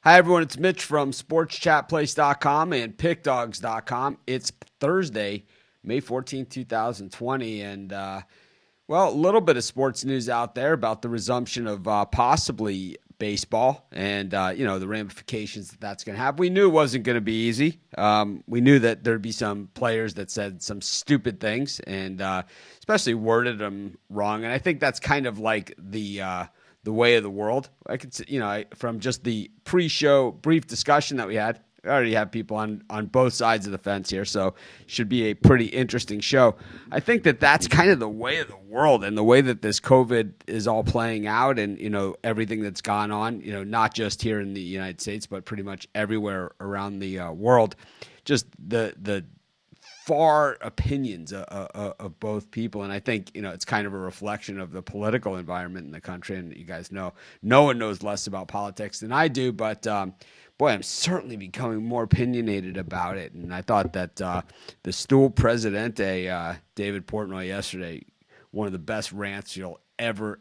Hi, everyone. It's Mitch from SportsChatPlace.com and PickDogs.com. It's Thursday, May 14th, 2020. A little bit of sports news out there about the resumption of possibly baseball and, the ramifications that's going to have. We knew it wasn't going to be easy. We knew that there'd be some players that said some stupid things and especially worded them wrong. And I think that's kind of like the way of the world. I could, from just the pre-show brief discussion that we had, I already have people on both sides of the fence here, so should be a pretty interesting show. I think that that's kind of the way of the world and the way that this COVID is all playing out and, everything that's gone on, not just here in the United States, but pretty much everywhere around the world. Just the far opinions of both people. And I think, it's kind of a reflection of the political environment in the country. And you guys know, no one knows less about politics than I do. But, boy, I'm certainly becoming more opinionated about it. And I thought that the Stool Presidente, David Portnoy, yesterday, one of the best rants you'll ever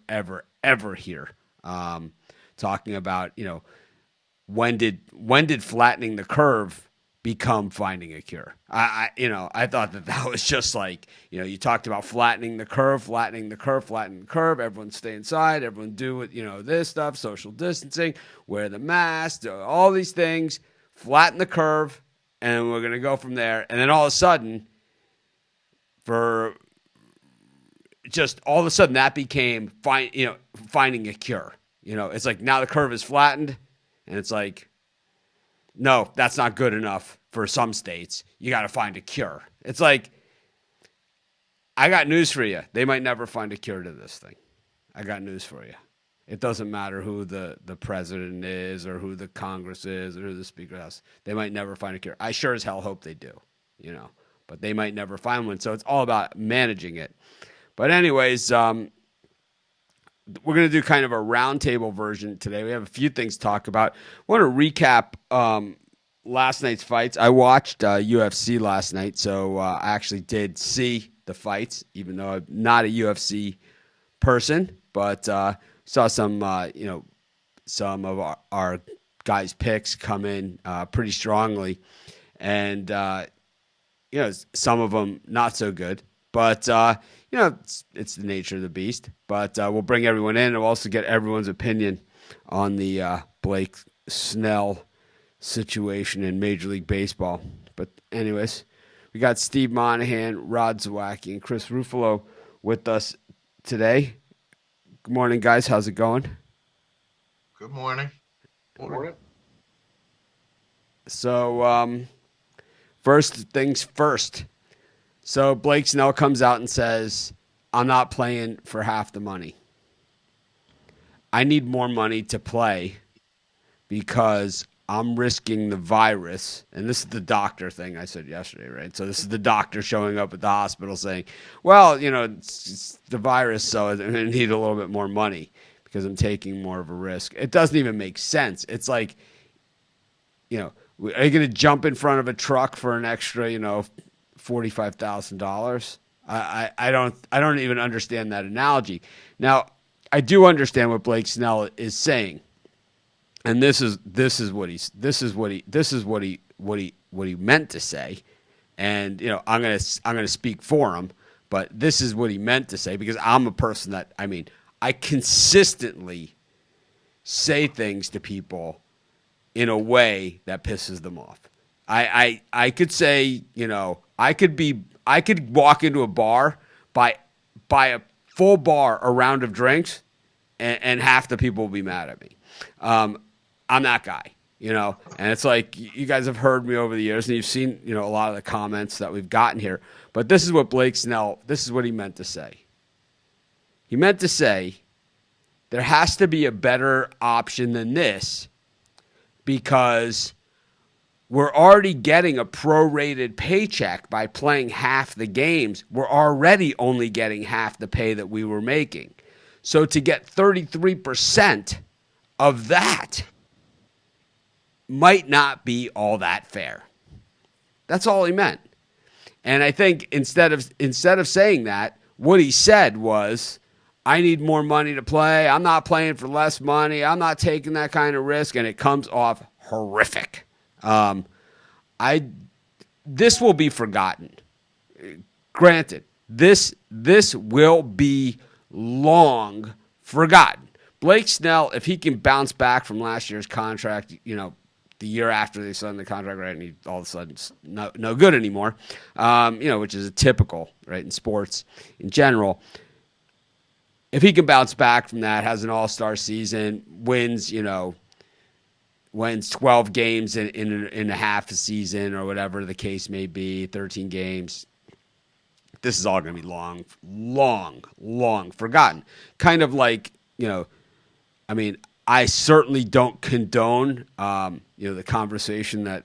hear, talking about, when did flattening the curve become finding a cure. I thought that was just like, you talked about flattening the curve. Everyone stay inside. Everyone do it, this stuff, social distancing, wear the mask, all these things, flatten the curve, and we're going to go from there. And then all of a sudden, that became finding a cure. It's like now the curve is flattened, and it's like, no, that's not good enough for some states. You got to find a cure. It's like, I got news for you. They might never find a cure to this thing. I got news for you. It doesn't matter who the president is or who the Congress is or who the Speaker is. They might never find a cure. I sure as hell hope they do, but they might never find one. So it's all about managing it. But anyways, we're going to do kind of a roundtable version today. We have a few things to talk about. I want to recap last night's fights. I watched UFC last night, so I actually did see the fights, even though I'm not a UFC person. But saw some, some of our guys' picks come in pretty strongly. And, some of them not so good. But, it's the nature of the beast. But we'll bring everyone in and we'll also get everyone's opinion on the Blake Snell situation in Major League Baseball. But anyways, we got Steve Monahan, Rod Zawacki, and Chris Ruffalo with us today. Good morning, guys. How's it going? Good morning. Morning. So, first things first. So Blake Snell comes out and says, I'm not playing for half the money. I need more money to play because I'm risking the virus. And this is the doctor thing I said yesterday, right? So this is the doctor showing up at the hospital saying, well, it's the virus, so I need a little bit more money because I'm taking more of a risk. It doesn't even make sense. It's like, are you going to jump in front of a truck for an extra, $45,000? I don't even understand that analogy. Now, I do understand what Blake Snell is saying, and this is what he meant to say, and I'm gonna speak for him, but this is what he meant to say because I'm a person that I consistently say things to people in a way that pisses them off. I could say, I could walk into a bar, buy a full bar, a round of drinks, and half the people will be mad at me. I'm that guy, and it's like you guys have heard me over the years, and you've seen, a lot of the comments that we've gotten here. But this is what Blake Snell, this is what he meant to say. He meant to say there has to be a better option than this because we're already getting a prorated paycheck by playing half the games. We're already only getting half the pay that we were making. So to get 33% of that might not be all that fair. That's all he meant. And I think instead of saying that, what he said was, I need more money to play. I'm not playing for less money. I'm not taking that kind of risk, and it comes off horrific. I this will be forgotten. Granted, this will be long forgotten. Blake Snell, if he can bounce back from last year's contract, the year after they signed the contract, right, and he all of a sudden no good anymore, which is a typical, right, in sports in general. If he can bounce back from that, has an all-star season, wins 12 games in a half a season or whatever the case may be, 13 games, this is all going to be long forgotten. Kind of like, I certainly don't condone, the conversation that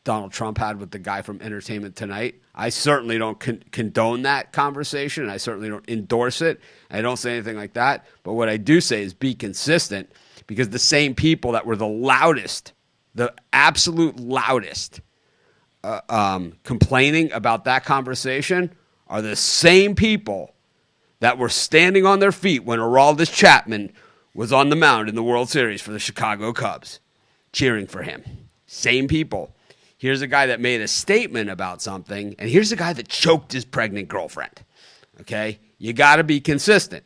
Donald Trump had with the guy from Entertainment Tonight. I certainly don't condone that conversation, and I certainly don't endorse it. I don't say anything like that. But what I do say is be consistent, because the same people that were the loudest, the absolute loudest, complaining about that conversation are the same people that were standing on their feet when Aroldis Chapman was on the mound in the World Series for the Chicago Cubs, cheering for him. Same people. Here's a guy that made a statement about something, and here's a guy that choked his pregnant girlfriend. Okay? You got to be consistent.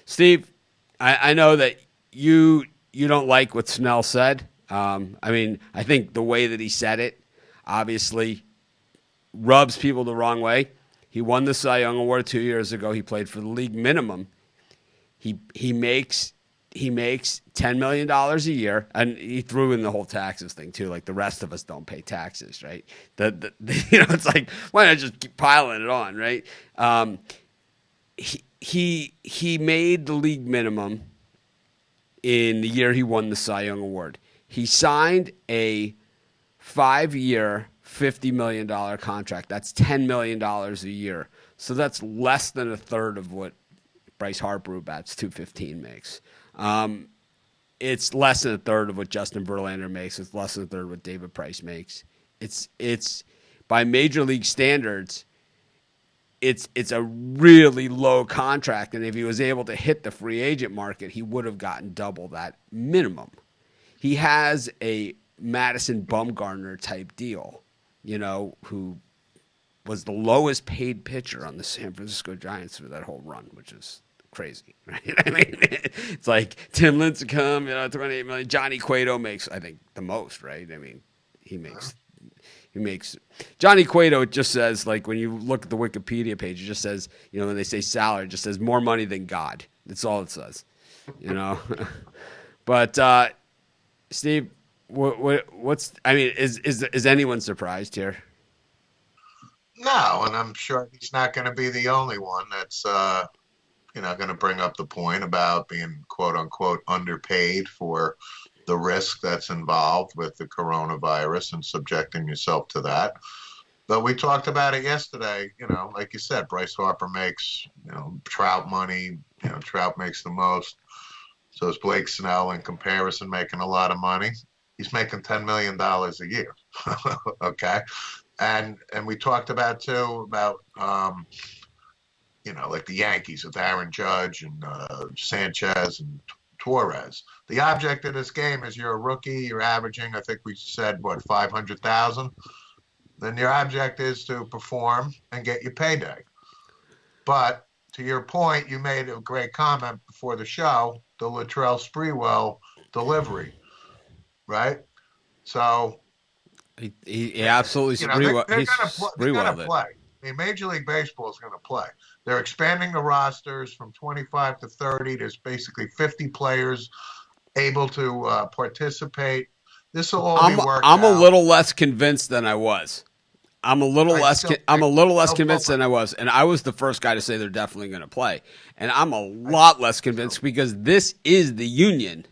Steve, I know that you don't like what Snell said. I think the way that he said it obviously rubs people the wrong way. He won the Cy Young Award 2 years ago. He played for the league minimum. He makes $10 million a year, and he threw in the whole taxes thing too. Like, the rest of us don't pay taxes, right? It's like, why not just keep piling it on, right? He made the league minimum in the year he won the Cy Young Award. He signed a 5-year, $50 million contract. That's $10 million a year. So that's less than a third of what Bryce Harper, who bats .215, makes. It's less than a third of what Justin Verlander makes. It's less than a third of what David Price makes. It's by major league standards, it's a really low contract. And if he was able to hit the free agent market, he would have gotten double that minimum. He has a Madison Bumgarner type deal, who was the lowest paid pitcher on the San Francisco Giants for that whole run, which is crazy, right? It's like Tim Lincecum, $28 million. Johnny Cueto makes, I think, the most, right? He makes Johnny Cueto. It just says, like, when you look at the Wikipedia page, it just says, when they say salary, it just says more money than God. That's all it says, But Steve, is anyone surprised here? No, and I'm sure he's not going to be the only one that's going to bring up the point about being quote unquote underpaid for the risk that's involved with the coronavirus and subjecting yourself to that. But we talked about it yesterday. Like you said, Bryce Harper makes Trout money. Trout makes the most. So is Blake Snell, in comparison, making a lot of money. He's making $10 million a year. Okay. And we talked about too like the Yankees with Aaron Judge and Sanchez and Torres. The object of this game is you're a rookie, you're averaging, I think we said, 500,000. Then your object is to perform and get your payday. But to your point, you made a great comment before the show, the Latrell Sprewell delivery, right? So he absolutely they're going to play. Major League Baseball is going to play. They're expanding the rosters from 25 to 30. There's basically 50 players able to participate. This will all be worked out. I'm a little less convinced than I was. I'm a little less convinced than I was, and I was the first guy to say they're definitely going to play. And I'm a lot less convinced because this is the union,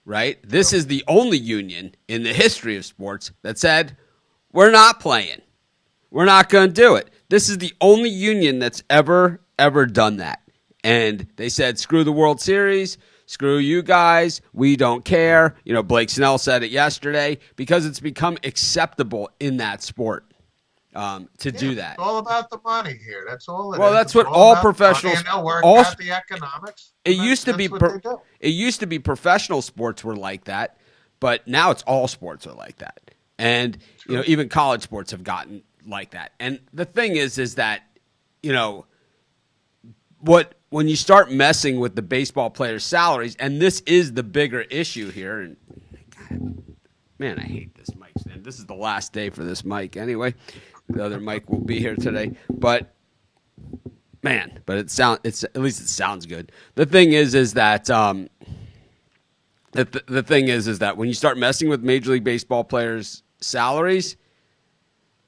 right? This is the only union in the history of sports that said we're not playing. We're not going to do it. This is the only union that's ever done that. And they said, screw the World Series, screw you guys, we don't care. Blake Snell said it yesterday because it's become acceptable in that sport. to do that. It's all about the money here. That's all it Well, is. that's It's what all all about the money, professionals. and they'll work All out the economics. it And used to be. that's what they do. It used to be professional sports were like that, but now it's all sports are like that, and True. even college sports have gotten like that. And the thing is that when you start messing with the baseball players' salaries, and this is the bigger issue here. And God, man, I hate this mic stand. This is the last day for this mic anyway. The other mic will be here today, but man, but it's at least it sounds good. The thing is that the thing is that when you start messing with Major League Baseball players' salaries,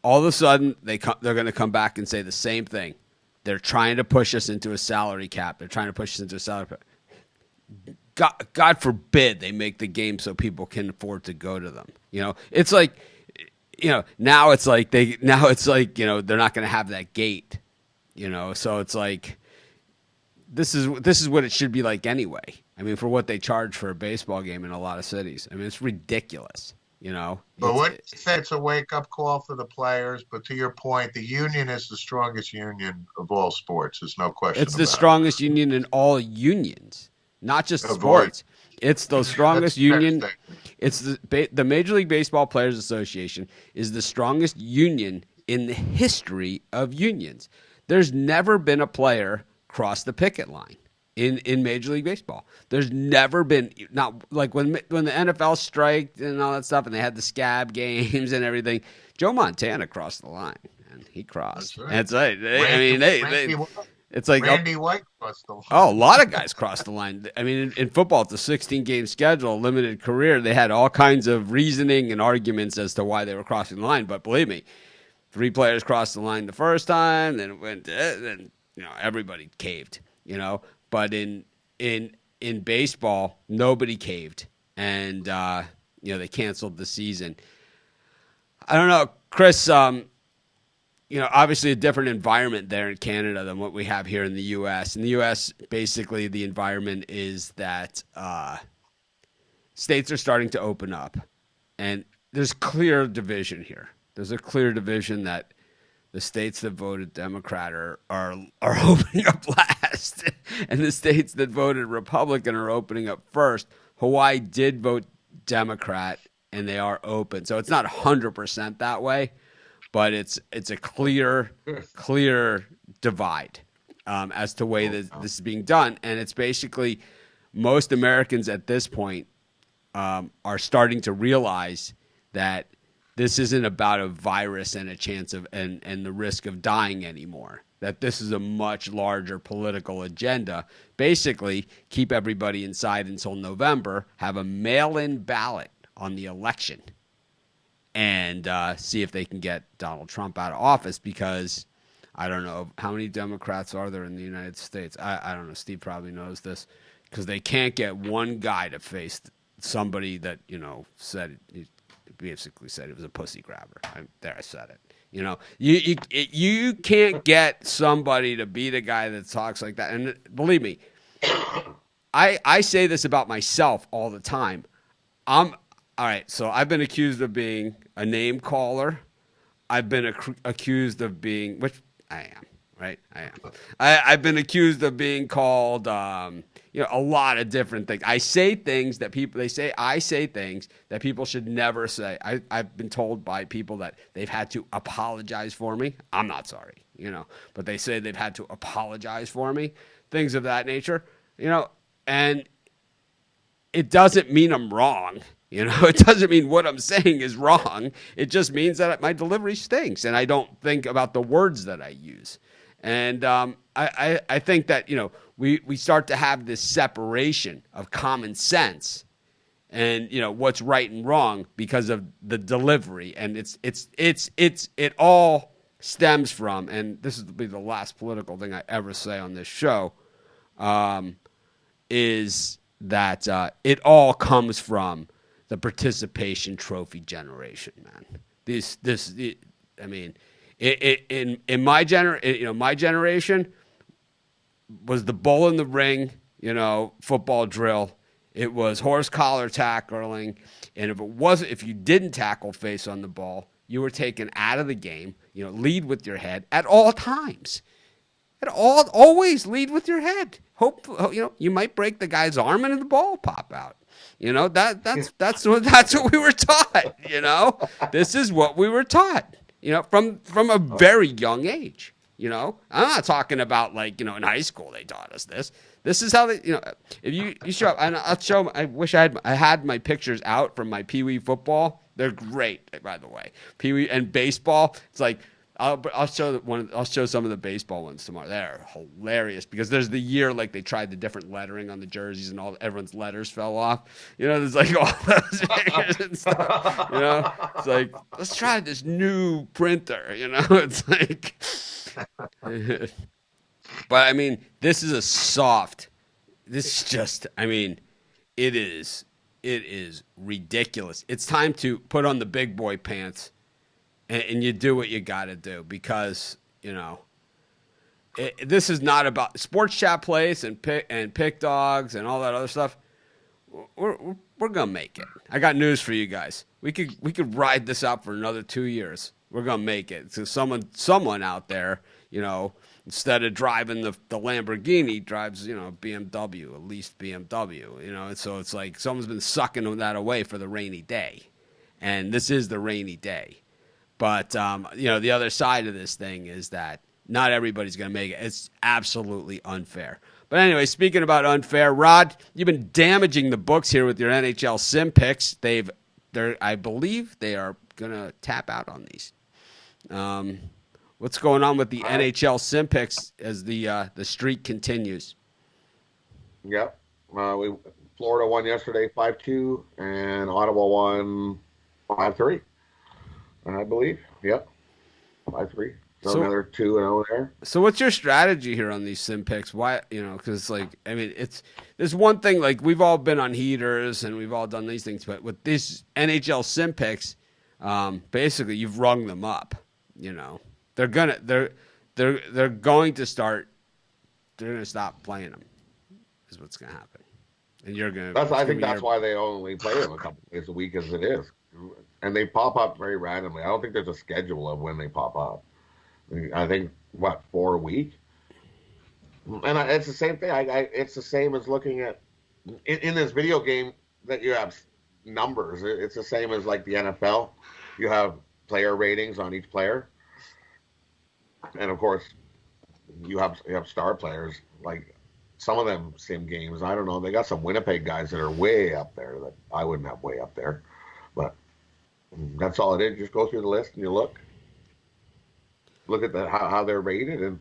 all of a sudden they're going to come back and say the same thing. They're trying to push us into a salary cap. They're trying to push us into a salary cap. God forbid they make the game so people can afford to go to them. It's like, now it's like they're not going to have that gate. So it's like this is what it should be like anyway. I mean, for what they charge for a baseball game in a lot of cities. I mean, it's ridiculous. But what you say, it's a wake-up call for the players. But to your point, the union is the strongest union of all sports. There's no question It's the about strongest union in all unions, not just Avoid. sports. It's the strongest That's the next union. thing. It's the Major League Baseball Players Association is the strongest union in the history of unions. There's never been a player cross the picket line in Major League Baseball. There's never been, not like when the NFL striked and all that stuff, and they had the scab games and everything. Joe Montana crossed the line, and he crossed. That's right. That's right. Randy White, it's like Randy White crossed the line. Oh, a lot of guys crossed the line. I mean, in football, it's a 16-game schedule, limited career. They had all kinds of reasoning and arguments as to why they were crossing the line. But believe me, 3 players crossed the line the first time, then it went, then everybody caved. But in baseball, nobody caved, and they canceled the season. I don't know, Chris. Obviously a different environment there in Canada than what we have here in the U.S. In the U.S., basically the environment is that states are starting to open up, and there's clear division here. There's a clear division that the states that voted Democrat are opening up last, and the states that voted Republican are opening up first. Hawaii did vote Democrat, and they are open. So it's not 100% that way, but it's a clear divide as to the way that this is being done. And it's basically most Americans at this point are starting to realize that this isn't about a virus and a chance of and the risk of dying anymore. That this is a much larger political agenda. Basically, keep everybody inside until November, have a mail-in ballot on the election, and see if they can get Donald Trump out of office, because I don't know how many Democrats are there in the United States. I don't know. Steve probably knows this, because they can't get one guy to face somebody that said he basically said he was a pussy grabber. I said it. You can't get somebody to be the guy that talks like that. And believe me, I say this about myself all the time. All right, so I've been accused of being a name caller. I've been accused of being, which I am, right? I am. I've been accused of being called, a lot of different things. I say things that I say things that people should never say. I've been told by people that they've had to apologize for me. I'm not sorry, but they say they've had to apologize for me, things of that nature, and it doesn't mean I'm wrong. It doesn't mean what I'm saying is wrong. It just means that my delivery stinks, and I don't think about the words that I use. And I think that we start to have this separation of common sense and what's right and wrong because of the delivery, and it all stems from, and this will be the last political thing I ever say on this show, is that it all comes from the participation trophy generation, man. In my my generation was the bull in the ring, football drill. It was horse collar tackling, and if you didn't tackle face on the ball, you were taken out of the game. lead with your head at all times. Always lead with your head. Hope you might break the guy's arm and the ball pop out. That's what we were taught. This is what we were taught. From a very young age. I'm not talking about in high school they taught us this. This is how they. If you show up, and I'll show. I wish I had my pictures out from my Pee Wee football. They're great, by the way. Pee Wee and baseball. It's like. I'll show some of the baseball ones tomorrow. They're hilarious because there's the year they tried the different lettering on the jerseys and everyone's letters fell off. There's all those figures and stuff. It's like, let's try this new printer. It's like, but I mean, this is a soft. This is just. I mean, it is ridiculous. It's time to put on the big boy pants. And you do what you got to do because, this is not about Sports Chat Place and Pick Dogs and all that other stuff. We're going to make it. I got news for you guys. We could ride this out for another 2 years. We're going to make it. So someone out there, instead of driving the Lamborghini, drives, BMW, at least BMW, and so it's like someone's been sucking that away for the rainy day. And this is the rainy day. But, the other side of this thing is that not everybody's going to make it. It's absolutely unfair. But anyway, speaking about unfair, Rod, you've been damaging the books here with your NHL sim picks. I believe they are going to tap out on these. What's going on with the NHL sim picks as the streak continues? Yep. Florida won yesterday 5-2, and Ottawa won 5-3. I believe. Yep. 5-3. So another 2-0 there. So what's your strategy here on these sim picks? Why, because there's one thing, we've all been on heaters and we've all done these things, but with these NHL sim picks, basically you've rung them up. They're going to stop playing them is what's going to happen. And you're going to. I think that's why they only play them a couple days a week as it is. And they pop up very randomly. I don't think there's a schedule of when they pop up. I think, 4 a week? And it's the same thing. It's the same as looking at, in this video game that you have numbers. It's the same as the NFL. You have player ratings on each player. And of course, you have star players. Some of them sim games, I don't know. They got some Winnipeg guys that are way up there that I wouldn't have way up there. But that's all it is. Just go through the list and you look at how they're rated, and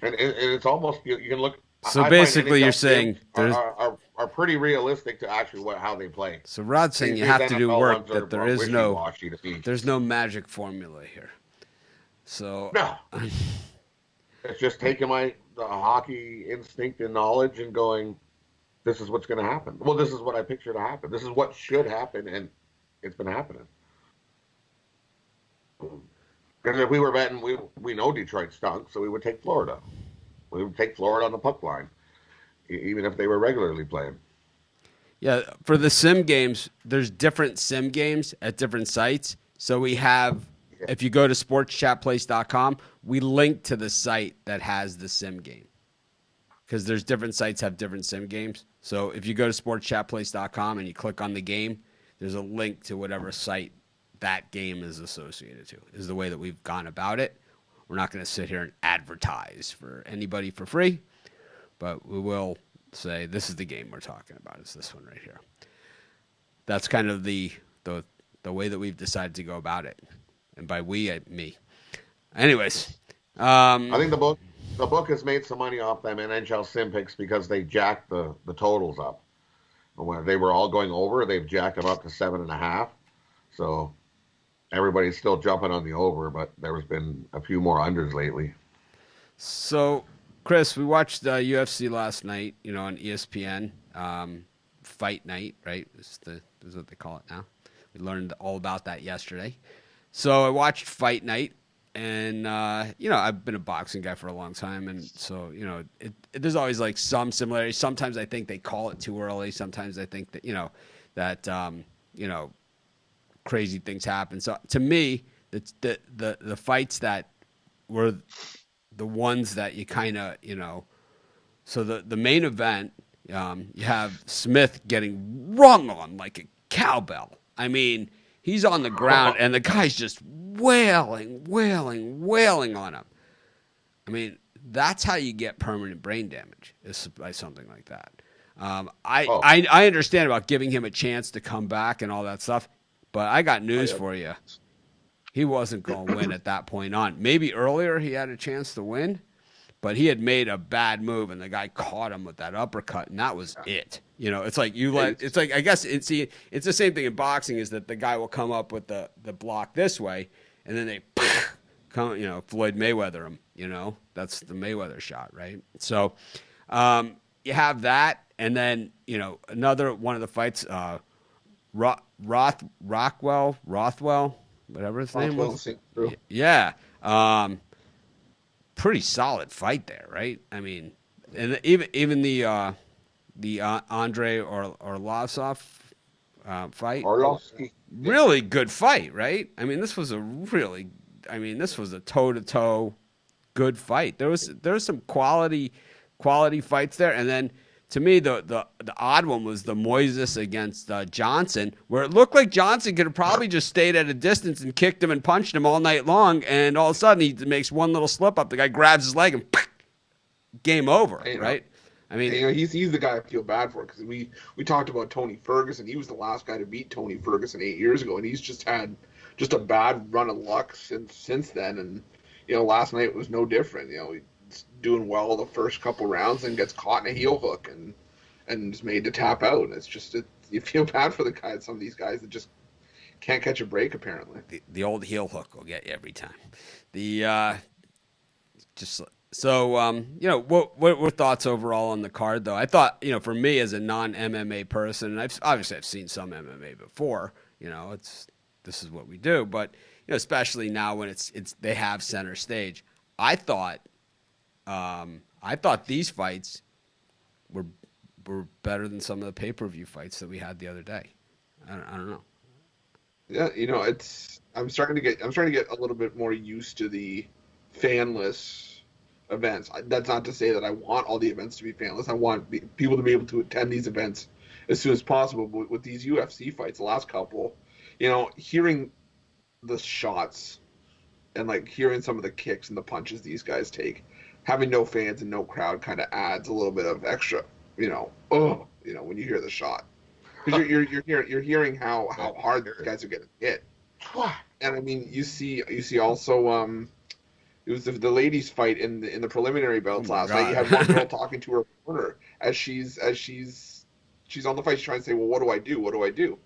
it's almost you can look. So basically, you're saying are pretty realistic to actually how they play. So Rod's saying you have to do work that there's no magic formula here. So no, it's just taking the hockey instinct and knowledge and going, this is what's going to happen. Well, this is what I picture to happen. This is what should happen, and it's been happening. Because if we were betting, we know Detroit stunk, so we would take Florida. We would take Florida on the puck line, even if they were regularly playing. Yeah, for the sim games, there's different sim games at different sites. So we have, if you go to sportschatplace.com, we link to the site that has the sim game. Because there's different sites have different sim games. So if you go to sportschatplace.com and you click on the game, there's a link to whatever site that game is associated to, is the way that we've gone about it. We're not going to sit here and advertise for anybody for free, but we will say this is the game we're talking about. It's this one right here. That's kind of the way that we've decided to go about it. And by we, me. Anyways. I think the book has made some money off them NHL sim picks because they jacked the totals up. When they were all going over, they've jacked them up to 7.5. So everybody's still jumping on the over, but there's been a few more unders lately. So, Chris, we watched UFC last night, on ESPN, Fight Night, right? This is what they call it now. We learned all about that yesterday. So I watched Fight Night, and I've been a boxing guy for a long time, and so there's always some similarities. Sometimes I think they call it too early. Sometimes I think that crazy things happen. So to me, it's the fights that were the ones that you kind of, so the main event, you have Smith getting rung on like a cowbell. I mean, he's on the ground and the guy's just wailing, wailing, wailing on him. I mean, that's how you get permanent brain damage, is by something like that. I understand about giving him a chance to come back and all that stuff, but I got news for you. He wasn't going to win at that point on. Maybe earlier he had a chance to win, but he had made a bad move, and the guy caught him with that uppercut, and that was it. It's like it's like, I guess it's the same thing in boxing, is that the guy will come up with the block this way, and then they come, Floyd Mayweather him. That's the Mayweather shot, right? So you have that, and then another one of the fights, Rothwell, whatever his name was. Yeah. Pretty solid fight there, right? I mean, and even the Andre Orlovsov fight, really good fight, right? I mean, this was a toe-to-toe good fight. There was some quality fights there, and then to me the odd one was the Moises against Johnson, where it looked like Johnson could have probably just stayed at a distance and kicked him and punched him all night long, and all of a sudden he makes one little slip up, the guy grabs his leg and game over, right? I mean, he's the guy I feel bad for, because we talked about Tony Ferguson. He was the last guy to beat Tony Ferguson 8 years ago, and he's just had a bad run of luck since then. And last night was no different. He's doing well the first couple rounds and gets caught in a heel hook and is made to tap out. And it's just you feel bad for the guys. Some of these guys that just can't catch a break, apparently. The old heel hook will get you every time. What were thoughts overall on the card, though? I thought, for me as a non-MMA person, and I've seen some MMA before. This is what we do, but especially now when it's they have center stage. I thought these fights were better than some of the pay-per-view fights that we had the other day. I don't know. Yeah, I'm starting to get a little bit more used to the fanless events. That's not to say that I want all the events to be fanless. I want people to be able to attend these events as soon as possible. But with these UFC fights, the last couple, hearing the shots and like hearing some of the kicks and the punches these guys take, having no fans and no crowd kind of adds a little bit of extra, when you hear the shot, because you're hearing how hard these guys are getting hit. And I mean, you see also it was the ladies' fight in the preliminary belts last night. You had one girl talking to her corner as she's on the fight. She's trying to say, well, what do I do? What do I do?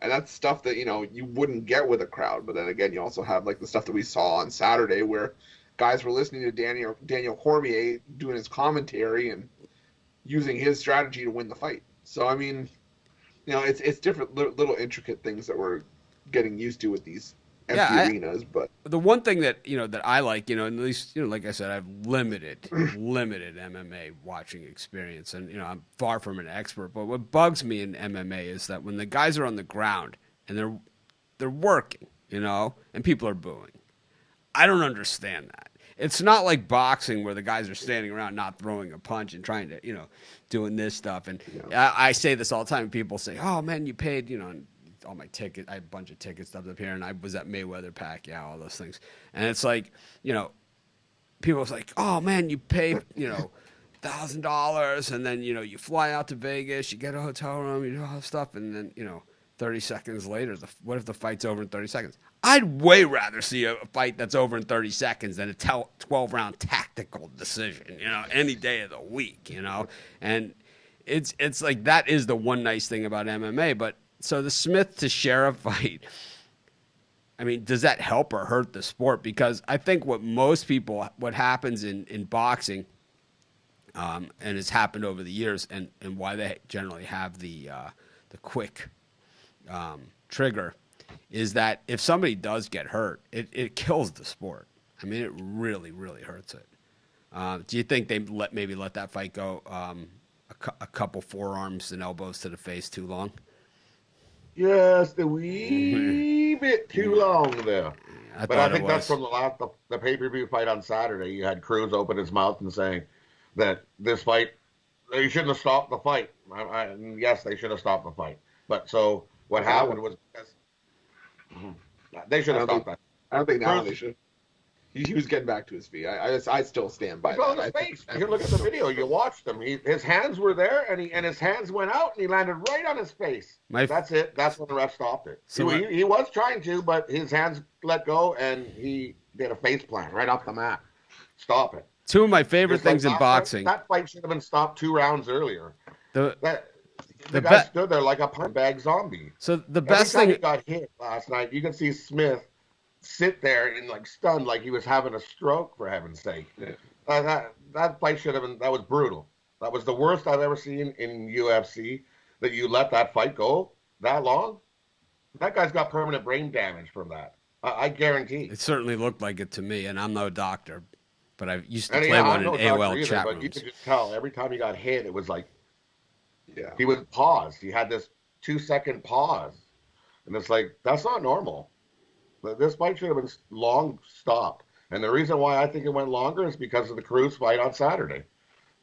And that's stuff that, you wouldn't get with a crowd. But then again, you also have like the stuff that we saw on Saturday where guys were listening to Daniel Cormier doing his commentary and using his strategy to win the fight. So, I mean, it's different little intricate things that we're getting used to with these empty arenas. But the one thing that, that I like, at least, like I said, I have limited MMA watching experience, and, I'm far from an expert, but what bugs me in MMA is that when the guys are on the ground and they're working, and people are booing, I don't understand that. It's not like boxing where the guys are standing around not throwing a punch and trying to, doing this stuff. And I say this all the time. People say, oh, man, you paid, all my tickets. I had a bunch of ticket stuff up here, and I was at Mayweather, Pacquiao, all those things. And it's like, people was like, oh, man, you pay, $1,000, and then, you fly out to Vegas, you get a hotel room, you do all this stuff, and then, 30 seconds later, what if the fight's over in 30 seconds? I'd way rather see a fight that's over in 30 seconds than a 12-round tactical decision, any day of the week, And it's like that is the one nice thing about MMA. But so the Smith to Sheriff fight, I mean, does that help or hurt the sport? Because I think what happens in boxing, and has happened over the years, and why they generally have the quick trigger, is that if somebody does get hurt, it kills the sport. I mean, it really, really hurts it. Do you think they maybe let that fight go a couple forearms and elbows to the face too long? Just a wee bit too long there. I But I thought it think that's was. from the pay-per-view fight on Saturday. You had Cruz open his mouth and saying that this fight, they shouldn't have stopped the fight. Yes, they should have stopped the fight. But so what Okay, that happened one. was because they should I have don't think. stopped that. I don't think that one Cruz, they should. He was getting back to his feet. I still stand he by fell that. on his I think face. You look at the video. You watched him. His hands were there, and his hands went out, and he landed right on his face. That's it. That's when the ref stopped it. So He was trying to, but his hands let go, and he did a face plant right off the mat. Stop it. two of my favorite Just like things in last boxing. night, that fight should have been stopped 2 rounds earlier. The The guy stood there like a punch bag zombie. So the Every best time thing he got hit last night, you could see Smith sit there and like stunned, like he was having a stroke. For heaven's sake, that fight should have been. That was brutal. That was the worst I've ever seen in UFC. That you let that fight go that long. That guy's got permanent brain damage from that. I guarantee. it certainly looked like it to me, and I'm no doctor, but I used to And play yeah, one I'm in no AOL doctor either, chat but you rooms. could just tell every time he got hit, it was like Yeah. he would pause. He had this 2-second pause, and it's like that's not normal. This fight should have been long stopped. And the reason why I think it went longer is because of the Cruz fight on Saturday.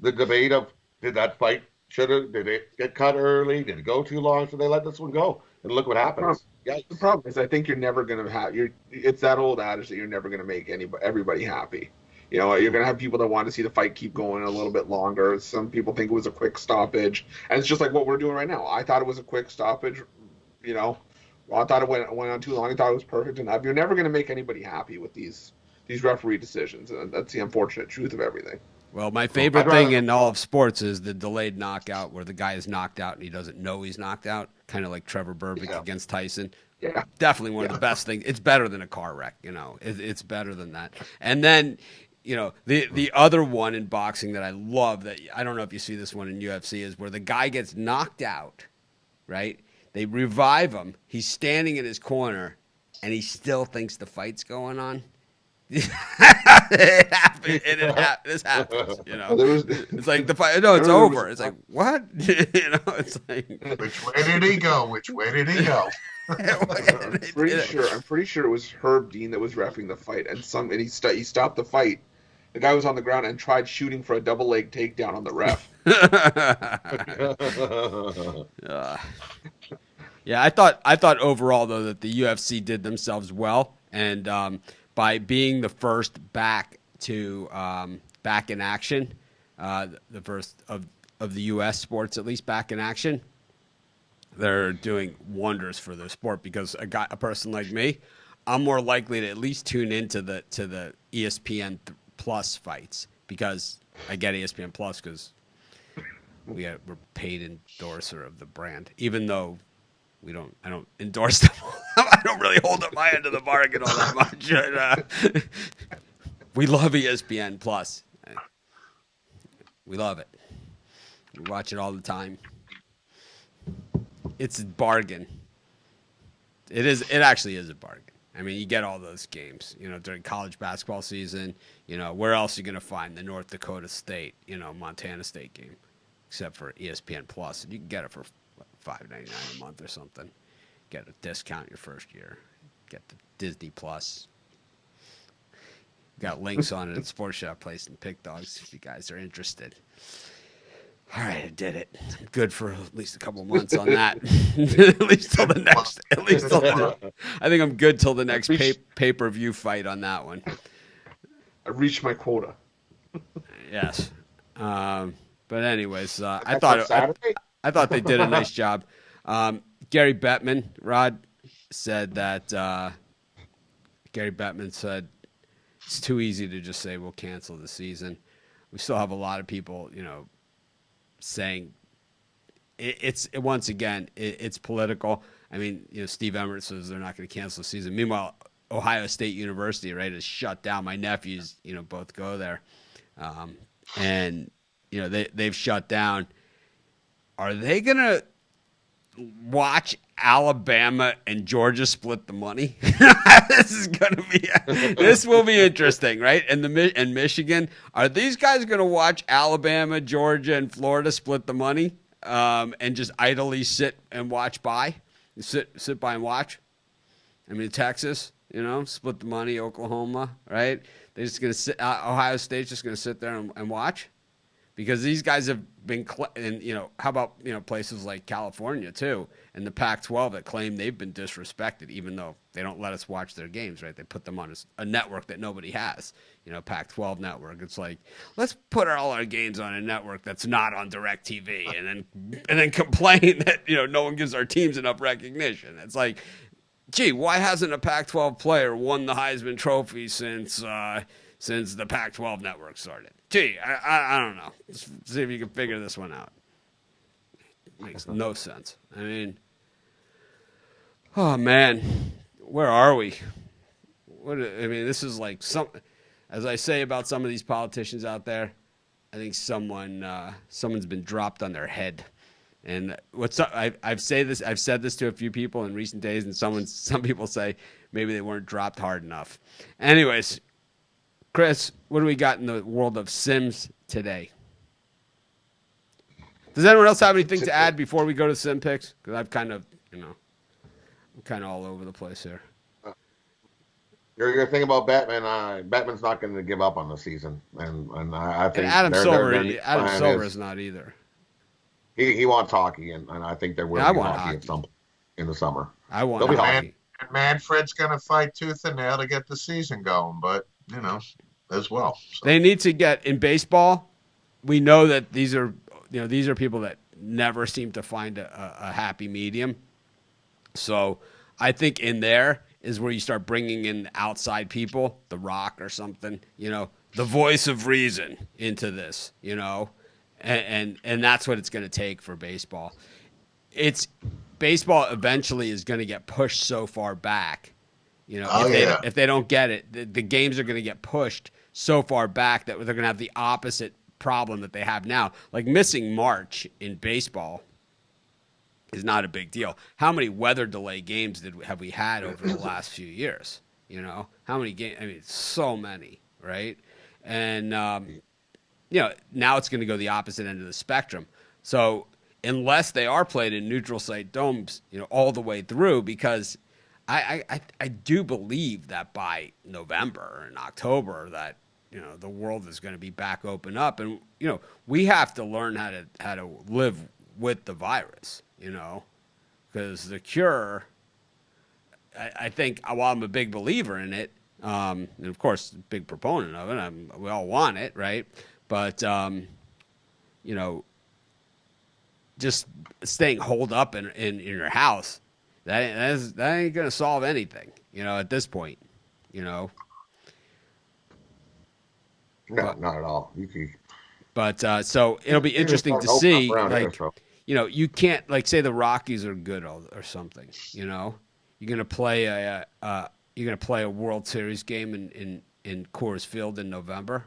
The debate of did that fight did it get cut early? Did it go too long? So they let this one go. And look what happens. The problem is, I think you're never going to have it's that old adage that you're never going to make everybody happy. You know, you're going to have people that want to see the fight keep going a little bit longer. Some people think it was a quick stoppage, and it's just like what we're doing right now. I thought it was a quick stoppage. You know, I thought it went on too long. I thought it was perfect enough. You're never going to make anybody happy with these referee decisions, and that's the unfortunate truth of everything. Well, my favorite thing in all of sports is the delayed knockout where the guy is knocked out and he doesn't know he's knocked out, kind of like Trevor Berbick against Tyson. Yeah. Definitely one of the best things. It's better than a car wreck, you know. It's better than that. And then, you know, the other one in boxing that I love that I don't know if you see this one in UFC is where the guy gets knocked out, right? They revive him. He's standing in his corner, and he still thinks the fight's going on. This happens, you know. It's like the fight. No, it's over. It's like what? You know, it's like Which way did he go? Which way did he go? I'm pretty sure it was Herb Dean that was reffing the fight, and he stopped the fight. The guy was on the ground and tried shooting for a double leg takedown on the ref. Yeah, I thought overall though that the UFC did themselves well, and by being the first back to back in action, the first of the U.S. sports at least back in action, they're doing wonders for the sport because a person like me, I'm more likely to at least tune into the ESPN Plus fights because I get ESPN Plus because we're paid endorser of the brand, even though I don't endorse them. I don't really hold up my end of the bargain all that much. We love ESPN Plus. We love it. We watch it all the time. It's a bargain. It actually is a bargain. I mean, you get all those games, you know, during college basketball season. You know, where else are you going to find the North Dakota State, you know, Montana State game, except for ESPN Plus? And you can get it for $5.99 a month or something. Get a discount your first year. Get the Disney Plus. Got links on it at Sports Shop Place and Pick Dogs if you guys are interested. All right, I did it. I'm good for at least a couple months on that. At least till the next. I think I'm good till the next pay-per-view fight on that one. I reached my quota. Yes. But anyways, I thought they did a nice job. Gary Bettman, Rod, said that Gary Bettman said it's too easy to just say we'll cancel the season. We still have a lot of people, you know, saying it's political. I mean, you know, Steve Emmert says they're not going to cancel the season. Meanwhile, Ohio State University, right, is shut down. My nephews, you know, both go there, and you know they've shut down. Are they going to watch Alabama and Georgia split the money? This will be interesting, right? And Michigan, are these guys going to watch Alabama, Georgia, and Florida split the money, and just idly sit and watch by, sit by and watch? I mean, Texas, split the money, Oklahoma, right? They're just going to sit, Ohio State's just going to sit there and watch because these guys have been, and how about, places like California too, and the Pac-12 that claim they've been disrespected, even though they don't let us watch their games, right? They put them on a network that nobody has, Pac-12 network. It's like, let's put all our games on a network that's not on DirecTV and then complain that, no one gives our teams enough recognition. It's like, gee, why hasn't a Pac-12 player won the Heisman Trophy since the Pac-12 network started? Gee, I don't know. Let's see if you can figure this one out. Makes no sense. I mean, oh man, where are we? This is like as I say about some of these politicians out there, I think someone's been dropped on their head. And I've said this to a few people in recent days, and some people say maybe they weren't dropped hard enough. Anyways, Chris, what do we got in the world of Sims today? Does anyone else have anything to add before we go to Sim picks? Because I'm kind of all over the place here. Your thing about Batman, Batman's not going to give up on the season, and I think and Adam Silver is not either. He wants hockey, and I think there will be hockey at some point in the summer. I want hockey. And Manfred's going to fight tooth and nail to get the season going, but as well. So. They need to get in baseball. We know that these are people that never seem to find a happy medium. So I think in there is where you start bringing in outside people, The Rock or something, the voice of reason into this, and that's what it's going to take for baseball. Baseball eventually is going to get pushed so far back, if they don't get it, the games are going to get pushed so far back that they're going to have the opposite problem that they have now. Like missing March in baseball is not a big deal. How many weather delay games have we had over the last few years? How many games? I mean, so many, right? And now it's going to go the opposite end of the spectrum. So unless they are played in neutral site domes, all the way through, because I do believe that by November and October that the world is going to be back open up, and we have to learn how to live with the virus. Because the cure, I think, while I'm a big believer in it, and of course, a big proponent of it, we all want it, right? But, just staying holed up in your house, that ain't going to solve anything, at this point, No, not at all. But so it'll be interesting to see, you can't, like, say the Rockies are good or something. You're gonna play a World Series game in Coors Field in November.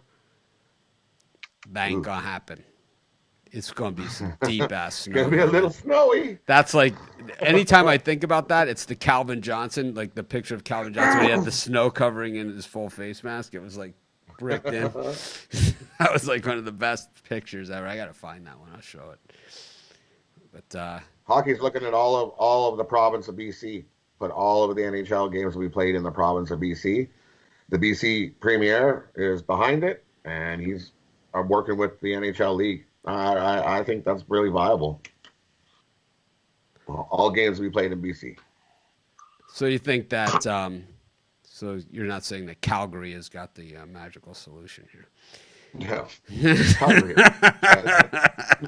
That ain't gonna happen. It's gonna be some deep ass snow. It's gonna be a little snowy. That's like, anytime I think about that, it's the Calvin Johnson, like the picture of Calvin Johnson when he had the snow covering in his full face mask. It was like bricked in. That was like one of the best pictures ever. I gotta find that one. I'll show it. But hockey's looking at all of the province of BC. But all of the NHL games we played in the province of BC. The BC Premier is behind it, and he's working with the NHL League. I think that's really viable. All games we played in BC. So you think that? So you're not saying that Calgary has got the magical solution here? No. Calgary.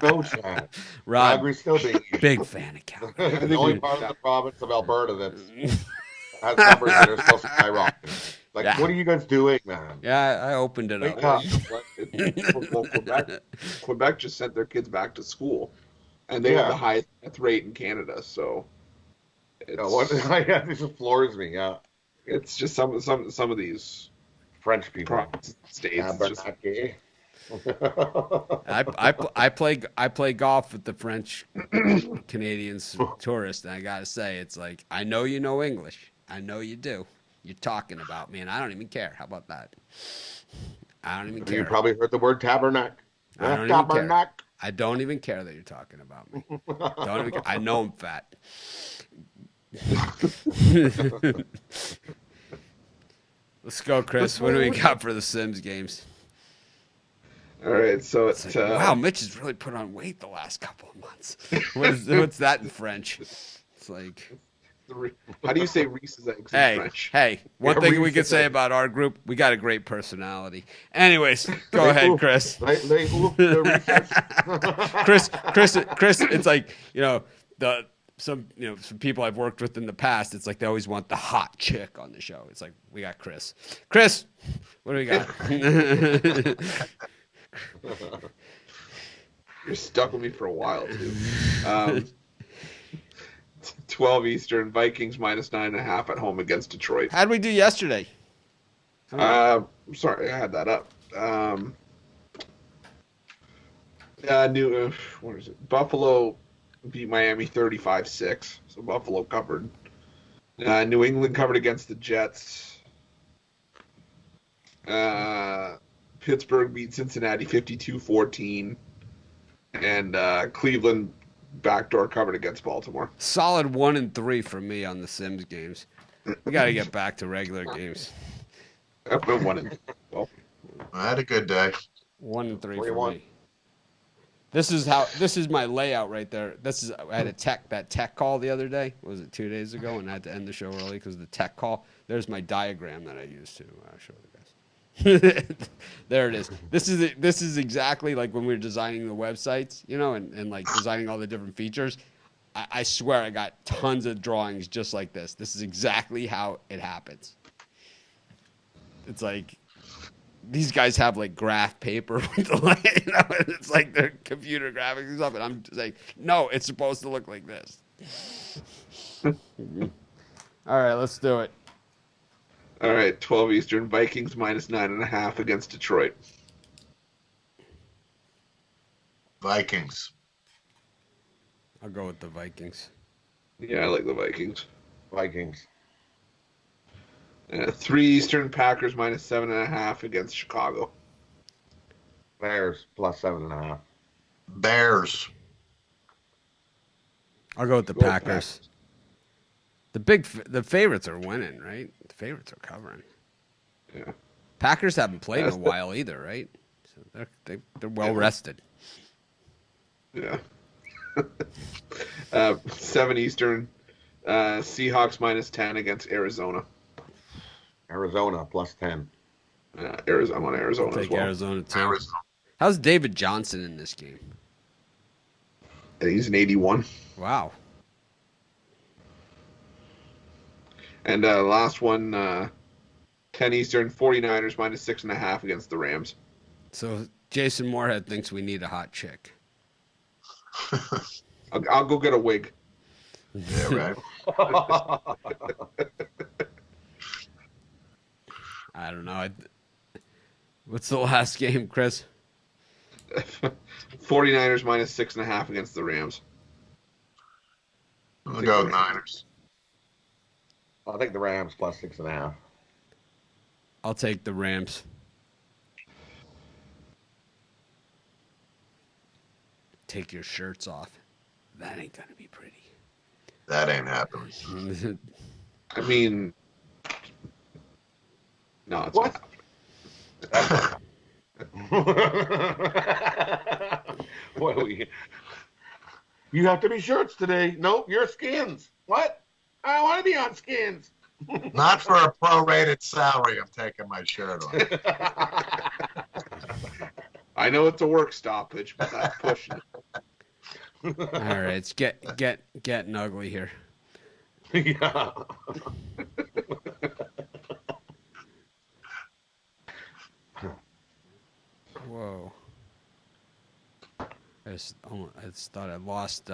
No chance. Rod, Calgary's still big fan of Calgary. The only part of the province of Alberta that has numbers that are still skyrocketing. Like, Yeah. what are you guys doing, man? Yeah, I opened it up. Quebec just sent their kids back to school, and they have the highest death rate in Canada. So This floors me. Yeah, it's just some of these French people. states. Tabernacle. I play golf with the French Canadians tourists, and I gotta say, it's like, I know you know English. I know you do. You're talking about me, and I don't even care. How about that? I don't even care. You probably heard the word tabernacle. I don't even care. I don't even care that you're talking about me. Don't even. I know I'm fat. Let's go, Chris. What do we got for the Sims games? All right, so It's it's like, wow, Mitch has really put on weight the last couple of months. What's that in French? It's like, how do you say Reese's eggs in hey, French? hey. One Yeah, thing we Reese's could say eggs. about our group, we got a great personality. Anyways, go They ahead, oof. Chris. They oof the Reese's. Chris. It's like some people I've worked with in the past. It's like they always want the hot chick on the show. It's like we got Chris. Chris, what do we got? You're stuck with me for a while, too. 12 Eastern, Vikings -9.5 at home against Detroit. How'd we do yesterday? Sorry, I had that up. What is it? Buffalo beat Miami 35-6, so Buffalo covered. New England covered against the Jets. Pittsburgh beat Cincinnati 52-14. And Cleveland backdoor covered against Baltimore. Solid 1-3 for me on the Sims games. We got to get back to regular games. I've been 1-12. I had a good day. 1-3 for 3-1. me. This is my layout right there. I had that tech call the other day. Was it 2 days ago? And I had to end the show early because of the tech call. There's my diagram that I used to show the guys. There it is. This is exactly like when we were designing the websites, and like designing all the different features. I swear I got tons of drawings just like this. This is exactly how it happens. It's like these guys have like graph paper with the it's like their computer graphics and stuff, and I'm just like, no, it's supposed to look like this. All right, let's do it. All right, 12 Eastern, Vikings -9.5 against Detroit. Vikings. I'll go with the Vikings. Yeah, I like the Vikings. Vikings. 3 Eastern, Packers -7.5 against Chicago. Bears +7.5. Bears. I'll go with the Go with Packers. The favorites are winning, right? The favorites are covering. Yeah. Packers haven't played in a That's while either, right? So they're well rested. Yeah. 7 Eastern, Seahawks -10 against Arizona. Arizona +10. Arizona, I'm on Arizona I'll as take well. Arizona too. Arizona. How's David Johnson in this game? I think he's an 81. Wow. And last one, 10 Eastern, 49ers -6.5 against the Rams. So Jason Moorhead thinks we need a hot chick. I'll go get a wig. Yeah, right. I don't know. What's the last game, Chris? 49ers -6.5 against the Rams. I'm going to go with Niners. I'll take the Rams +6.5. I'll take the Rams. Take your shirts off. That ain't gonna be pretty. That ain't happening. I mean, no, it's What? not. What are we? You have to be shirts today. Nope, you're skins. What? I don't want to be on skins. Not for a prorated salary. I'm taking my shirt off. I know it's a work stoppage, but that's pushing it. All right, it's getting ugly here. Yeah. Whoa. I just thought I lost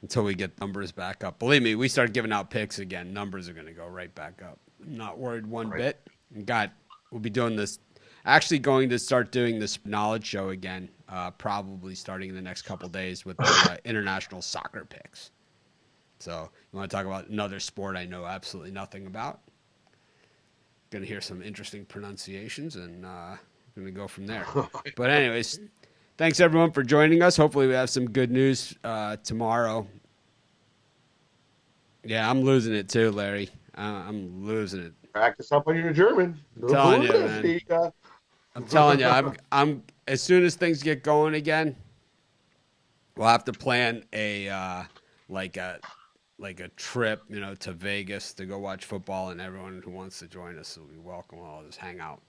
until we get numbers back up. Believe me, we start giving out picks again, numbers are going to go right back up. I'm not worried one bit. We'll be doing this. Actually going to start doing this knowledge show again, probably starting in the next couple days with the international soccer picks. So you want to talk about another sport I know absolutely nothing about? Going to hear some interesting pronunciations, and going to go from there. But anyways, thanks everyone for joining us. Hopefully we have some good news tomorrow. Yeah, I'm losing it too, Larry. I'm losing it. Practice up on your German. Telling you, man. I'm telling you, I'm as soon as things get going again, we'll have to plan a like a trip, to Vegas to go watch football, and everyone who wants to join us will be welcome. I'll just hang out,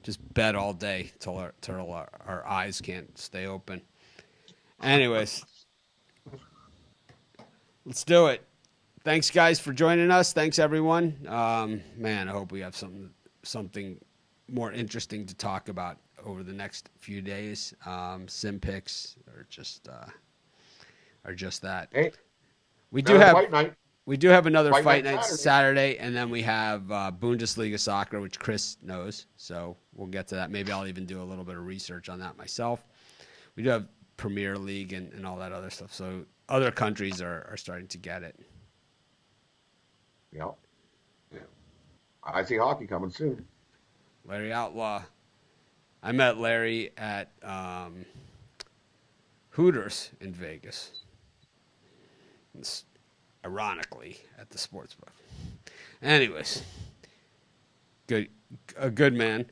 just bet all day till our eyes can't stay open. Anyways, let's do it. Thanks, guys, for joining us. Thanks, everyone. Man, I hope we have something more interesting to talk about over the next few days. Sim picks are just that. Hey, we do have fight night. We do have another fight night night Saturday, and then we have Bundesliga soccer, which Chris knows. So we'll get to that. Maybe I'll even do a little bit of research on that myself. We do have Premier League and all that other stuff. So other countries are starting to get it. Yeah. I see hockey coming soon. Larry Outlaw. I met Larry at Hooters in Vegas. It's ironically at the sports book. Anyways, a good man,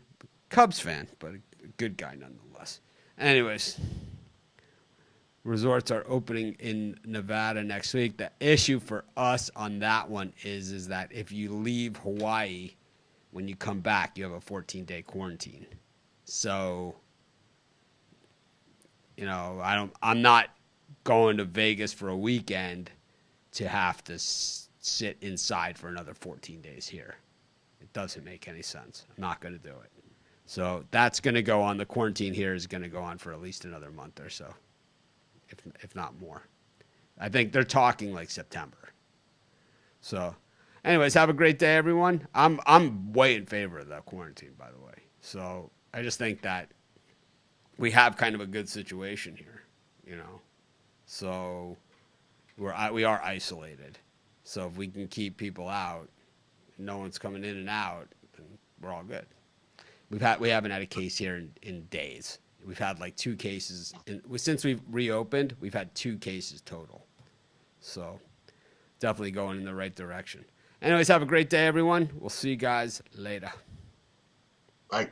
Cubs fan, but a good guy nonetheless. Anyways, resorts are opening in Nevada next week. The issue for us on that one is that if you leave Hawaii, when you come back, you have a 14-day quarantine. So, I'm not going to Vegas for a weekend to have to sit inside for another 14 days here. It doesn't make any sense. I'm not going to do it. So that's going to go on. The quarantine here is going to go on for at least another month or so, if not more. I think they're talking like September. So, anyways, have a great day, everyone. I'm way in favor of that quarantine, by the way. So I just think that we have kind of a good situation here, So we are isolated. So if we can keep people out, no one's coming in and out, then we're all good. We haven't had a case here in days. We've had like 2 cases since we've reopened. We've had 2 cases total. So definitely going in the right direction. Anyways, have a great day, everyone. We'll see you guys later. Bye.